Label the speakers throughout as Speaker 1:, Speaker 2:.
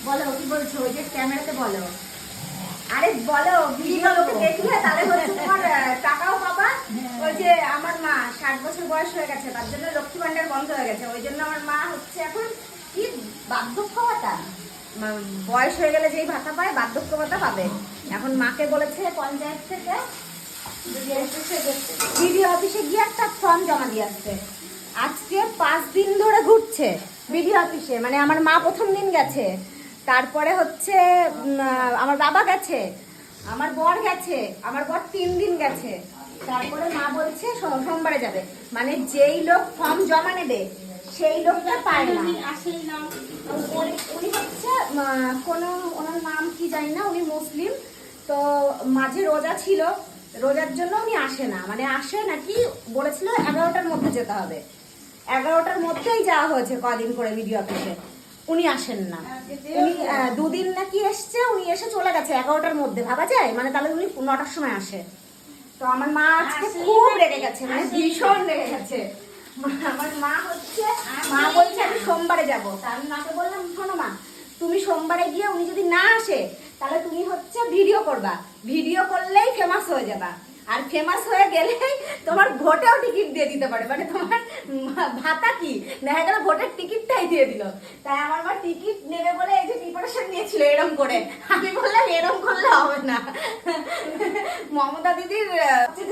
Speaker 1: বলো কি বলছো, ওই যে ক্যামেরাতে বলো। আরে বলো, ভিডিও লোকে দেখলে তাহলে হচ্ছে তোমার টাকাও পাবা। ওই যে আমার মা 60 বছর বয়স হয়ে গেছে, তার জন্য লক্ষ্মী ভান্ডার বন্ধ হয়ে গেছে। ওই জন্য আমার মা হচ্ছে এখন কি বার্ধক্য ভাতা, বয়স হয়ে গেলে যেই ভাতা পায় বার্ধক্য ভাতা পাবে। এখন মাকে বলেছে পঞ্চায়েত থেকে বিডিও অফিসে গিয়ে একটা ফর্ম জমা দিয়ে আসছে। আজকে 5 দিন ধরে ঘুরছে বিডিও অফিসে, মানে আমার মা প্রথম দিন গেছে, তারপরে হচ্ছে আমার বাবা গেছে, আমার বর গেছে, আমার বর 3 দিন গেছে, তারপরে মা বলছে সোমবারে যাবে। মানে যেই লোক ফর্ম জমা নেবে সেই লোকটা পায় না। উনি হচ্ছে কোনো, ওনার নাম কি জানি না, উনি মুসলিম, তো মাঝে রোজা ছিল, রোজার জন্য উনি আসে না, মানে আসে নাকি বলেছিল 11টার মধ্যে যেতে হবে, 11টার মধ্যেই যাওয়া হয়েছে কদিন করে ভিডিও অফিসে, উনি আসেন না। উনি 2 দিন নাকি এসছে, উনি এসে চলে গেছে 11টার মধ্যে, ভাবা যায়? মানে তাহলে উনি 9টার সময় আসে। তো আমার মা আজকে খুব রেগে গেছে, মানে ভীষণ রেগে গেছে। আমার মা হচ্ছে, মা বলছে আমি সোমবারে যাবো। তা আমি মাকে বললাম শোনো মা, তুমি সোমবারে গিয়ে উনি যদি না আসে তাহলে তুমি হচ্ছে ভিডিও করবা, ভিডিও করলেই ফেমাস হয়ে যাবা, আর ফেমাস হয়ে গেলেই তোমার ভোটেও টিকিট দিয়ে দিতে পারে, মানে তোমার ভাতা কি দেখা গেল ভোটের টিকিটটাই দিয়ে দিল। তাই আমার মা টিকিট নেবে বলে এই যে প্রিপারেশন নিয়েছিল এরম করে। আমি বললাম এরম করলে হবে না, মমতা দিদির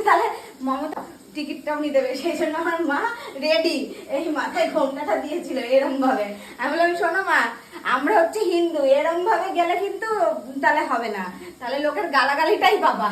Speaker 1: তাহলে মমতা টিকিটটাও নিয়ে দেবে, সেই জন্য আমার মা রেডি, এই মাথায় ঘোমটাটা দিয়েছিল এরম ভাবে। আমি বললাম শোনো মা, আমরা হচ্ছে হিন্দু, এরম ভাবে গেলে কিন্তু তাহলে হবে না, তাহলে লোকের গালাগালিটাই পাবা।